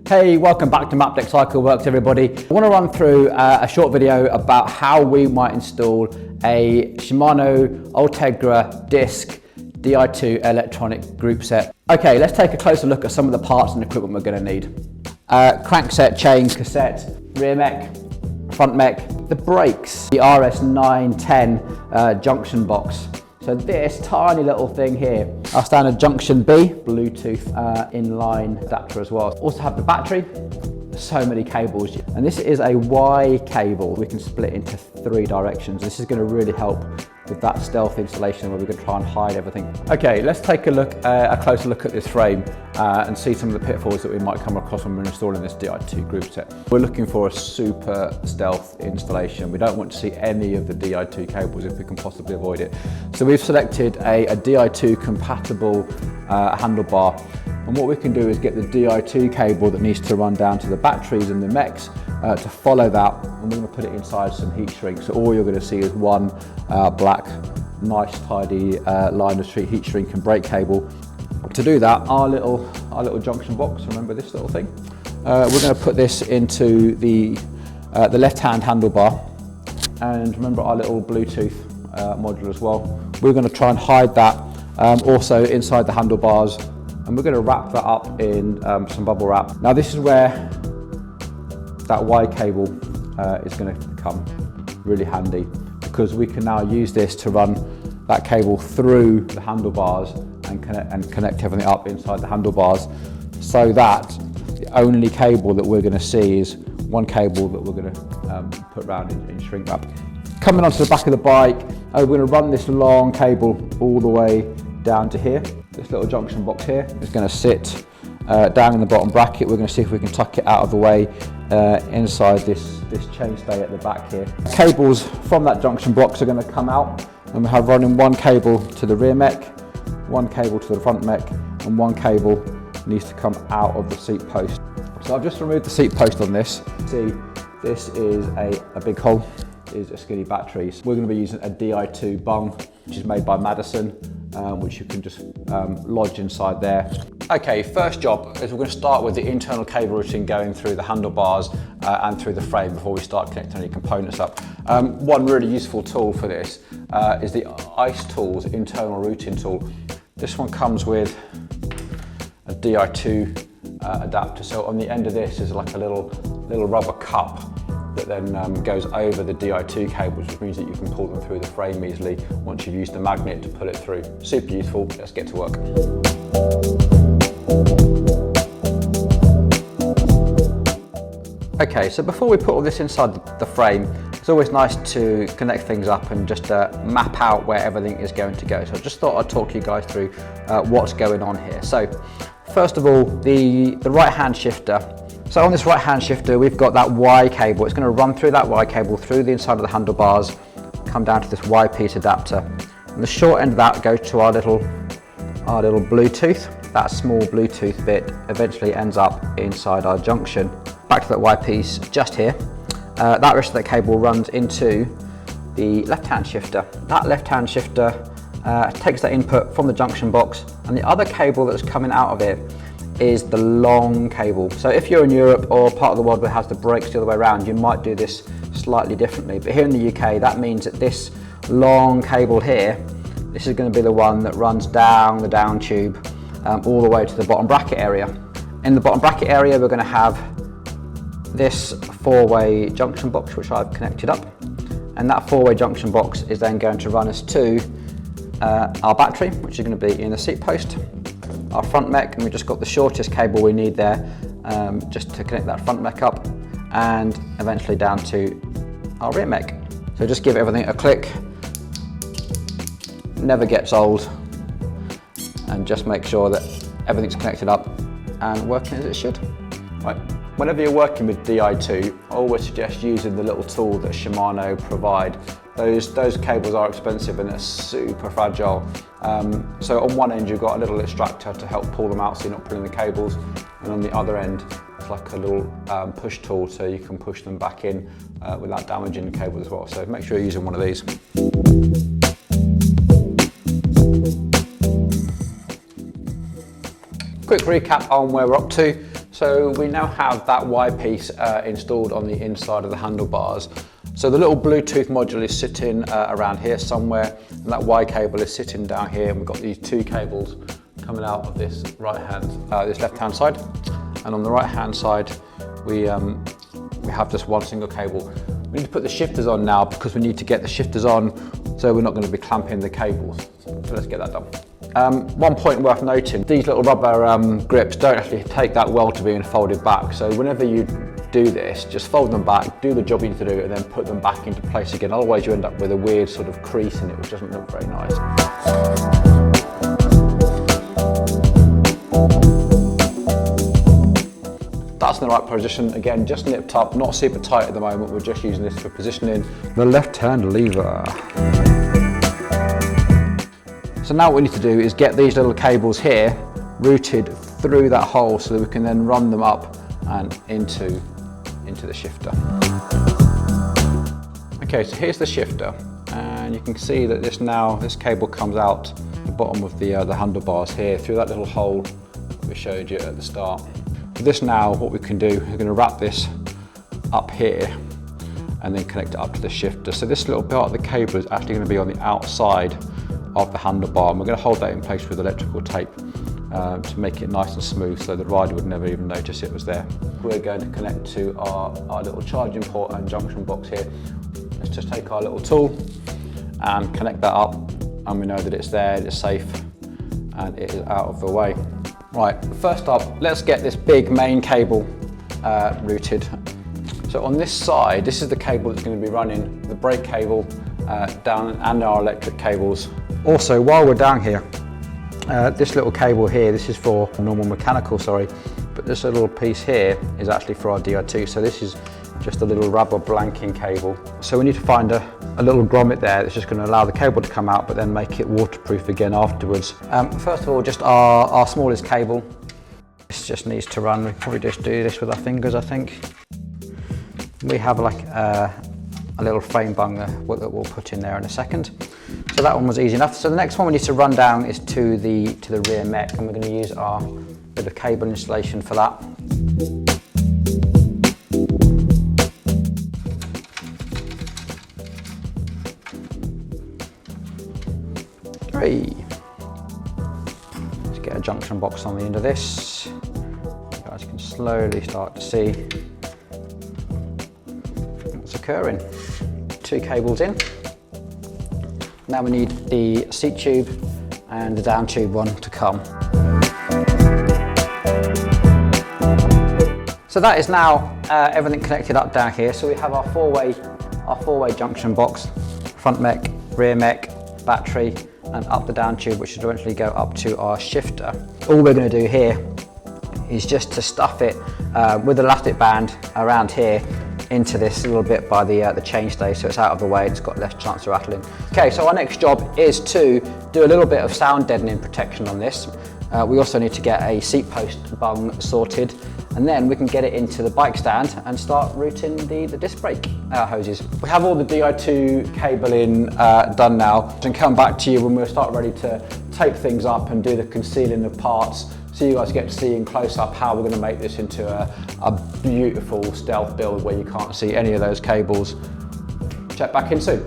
Hey, welcome back to Map Deck Cycle Works, everybody. I want to run through a short video about how we might install a Shimano Ultegra Disc Di2 electronic group set. Okay, let's take a closer look at some of the parts and equipment we're going to need. Crankset, chain, cassette, rear mech, front mech, the brakes, the RS910 junction box. So this tiny little thing here, our standard junction B, Bluetooth inline adapter as well. Also have the battery, so many cables. And this is a Y cable. We can split into 3 directions. This is gonna really help with that stealth installation where we're gonna try and hide everything. Okay, let's take a closer look at this frame and see some of the pitfalls that we might come across when we're installing this Di2 group set. We're looking for a super stealth installation. We don't want to see any of the Di2 cables if we can possibly avoid it. So we've selected a Di2 compatible handlebar. And what we can do is get the Di2 cable that needs to run down to the batteries and the mechs to follow that, and we're going to put it inside some heat shrink. So all you're going to see is one black, nice tidy line of heat shrink and brake cable. To do that, our little junction box, remember this little thing? We're going to put this into the left-hand handlebar, and remember our little Bluetooth module as well. We're going to try and hide that also inside the handlebars. And we're going to wrap that up in some bubble wrap. Now this is where that Y cable is going to come really handy, because we can now use this to run that cable through the handlebars and connect everything up inside the handlebars, so that the only cable that we're going to see is one cable that we're going to put around in shrink wrap. Coming onto the back of the bike, we're going to run this long cable all the way down to here. This little junction box here is going to sit down in the bottom bracket. We're going to see if we can tuck it out of the way inside this chainstay at the back here. Cables from that junction box are going to come out, and we have running one cable to the rear mech, one cable to the front mech, and one cable needs to come out of the seat post. So I've just removed the seat post on this. See, this is a big hole, is a skinny battery. So we're going to be using a Di2 bung, which is made by Madison, which you can just lodge inside there. Okay, first job is we're going to start with the internal cable routing going through the handlebars and through the frame before we start connecting any components up. One really useful tool for this is the Ice Tools internal routing tool. This one comes with a Di2 adapter. So on the end of this is like a little rubber cup that then goes over the Di2 cables, which means that you can pull them through the frame easily once you've used the magnet to pull it through. Super useful. Let's get to work. Okay, so before we put all this inside the frame, it's always nice to connect things up and just map out where everything is going to go. So I just thought I'd talk you guys through what's going on here. So first of all, the right-hand shifter. So on this right-hand shifter, we've got that Y cable. It's going to run through that Y cable, through the inside of the handlebars, come down to this Y piece adapter. And the short end of that goes to our little Bluetooth. That small Bluetooth bit eventually ends up inside our junction. Back to that Y piece just here. That rest of that cable runs into the left-hand shifter. That left-hand shifter takes that input from the junction box, and the other cable that's coming out of it is the long cable. So if you're in Europe or part of the world where it has the brakes the other way around, you might do this slightly differently. But here in the UK, that means that this long cable here, this is going to be the one that runs down the down tube all the way to the bottom bracket area. In the bottom bracket area, we're going to have this 4-way junction box, which I've connected up. And that 4-way junction box is then going to run us to our battery, which is going to be in the seat post, our front mech, and we just got the shortest cable we need there just to connect that front mech up, and eventually down to our rear mech. So just give everything a click, never gets old, and just make sure that everything's connected up and working as it should. Right. Whenever you're working with Di2, I always suggest using the little tool that Shimano provide. Those cables are expensive and they're super fragile. So on one end you've got a little extractor to help pull them out so you're not pulling the cables, and on the other end it's like a little push tool so you can push them back in without damaging the cable as well. So make sure you're using one of these. Quick recap on where we're up to. So we now have that Y piece installed on the inside of the handlebars. So the little Bluetooth module is sitting around here somewhere, and that Y cable is sitting down here, and we've got these two cables coming out of this this left-hand side, and on the right-hand side we have just one single cable. We need to put the shifters on now because we need to get the shifters on, so we're not going to be clamping the cables. So let's get that done. One point worth noting, these little rubber grips don't actually take that well to being folded back, so whenever you do this, just fold them back, do the job you need to do, and then put them back into place again. Otherwise you end up with a weird sort of crease in it, which doesn't look very nice. That's in the right position. Again, just nipped up, not super tight at the moment. We're just using this for positioning the left-hand lever. So now what we need to do is get these little cables here routed through that hole so that we can then run them up and into the shifter. Okay, so here's the shifter, and you can see that this cable comes out the bottom of the handlebars here through that little hole that we showed you at the start. With this now, what we can do, we're going to wrap this up here and then connect it up to the shifter. So this little part of the cable is actually going to be on the outside of the handlebar, and we're going to hold that in place with electrical tape to make it nice and smooth so the rider would never even notice it was there. We're going to connect to our little charging port and junction box here. Let's just take our little tool and connect that up, and we know that it's there, it's safe, and it is out of the way. Right, first up, let's get this big main cable routed. So on this side, this is the cable that's going to be running the brake cable down, and our electric cables. Also, while we're down here, this little cable here, this is for normal mechanical, but this little piece here is actually for our Di2. So this is just a little rubber blanking cable. So we need to find a little grommet there that's just going to allow the cable to come out, but then make it waterproof again afterwards. First of all, just our smallest cable. This just needs to run. We probably just do this with our fingers, I think. We have like a little frame bung that we'll put in there in a second. So that one was easy enough. So the next one we need to run down is to the rear mech, and we're going to use our bit of cable installation for that. Let's get a junction box on the end of this. You guys can slowly start to see what's occurring. Two cables in. Now we need the seat tube and the down tube one to come. So that is now everything connected up down here. So we have our four-way junction box, front mech, rear mech, battery, and up the down tube, which should eventually go up to our shifter. All we're going to do here is just to stuff it with an elastic band around here into this little bit by the chainstay, so it's out of the way, it's got less chance of rattling. Okay, so our next job is to do a little bit of sound deadening protection on this. We also need to get a seat post bung sorted, and then we can get it into the bike stand and start routing the disc brake hoses. We have all the Di2 cabling done now, and come back to you when we'll start ready to tape things up and do the concealing of parts, so you guys get to see in close up how we're going to make this into a beautiful stealth build where you can't see any of those cables. Check back in soon.